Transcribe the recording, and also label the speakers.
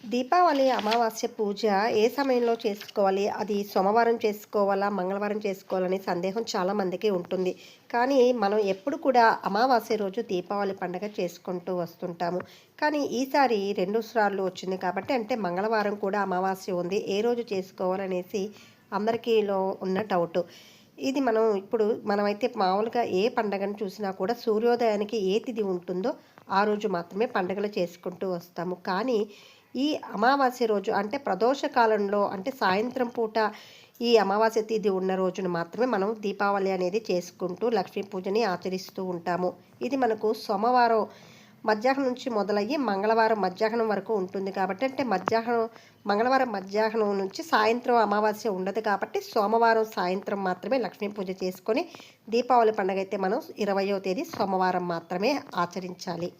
Speaker 1: దీపావళి అమావాస్య పూజ ఏ సమయంలో చేసుకోవాలి? అది సోమవారం చేసుకోవాలా? మంగళవారం చేసుకోవాలనే సందేహం చాలామందికి ఉంటుంది. కానీ మనం ఎప్పుడు కూడా అమావాస్య రోజు దీపావళి పండగ చేసుకుంటూ వస్తుంటాము. కానీ ఈసారి 2 సార్లు వచ్చింది కాబట్టి అంటే మంగళవారం కూడా అమావాస్య ఉంది. ఏ రోజు చేసుకోవాలనేసి అందరికీలో ఉన్న డౌటు. ఇది మనమైతే మామూలుగా ఏ పండగను చూసినా కూడా సూర్యోదయానికి ఏ తిథి ఉంటుందో ఆ రోజు మాత్రమే పండుగలు చేసుకుంటూ వస్తాము. కానీ ఈ అమావాస్య రోజు అంటే ప్రదోష కాలంలో అంటే సాయంత్రం పూట ఈ అమావాస్య తిథి ఉన్న రోజున మాత్రమే మనం దీపావళి అనేది చేసుకుంటూ లక్ష్మీ పూజని ఆచరిస్తూ ఉంటాము. ఇది మనకు సోమవారం మధ్యాహ్నం నుంచి మొదలయ్యి మంగళవారం మధ్యాహ్నం వరకు ఉంటుంది కాబట్టి అంటే మంగళవారం మధ్యాహ్నం నుంచి సాయంత్రం అమావాస్య ఉండదు కాబట్టి సోమవారం సాయంత్రం మాత్రమే లక్ష్మీ పూజ చేసుకొని దీపావళి పండుగ అయితే మనం 20వ తేదీ సోమవారం మాత్రమే ఆచరించాలి.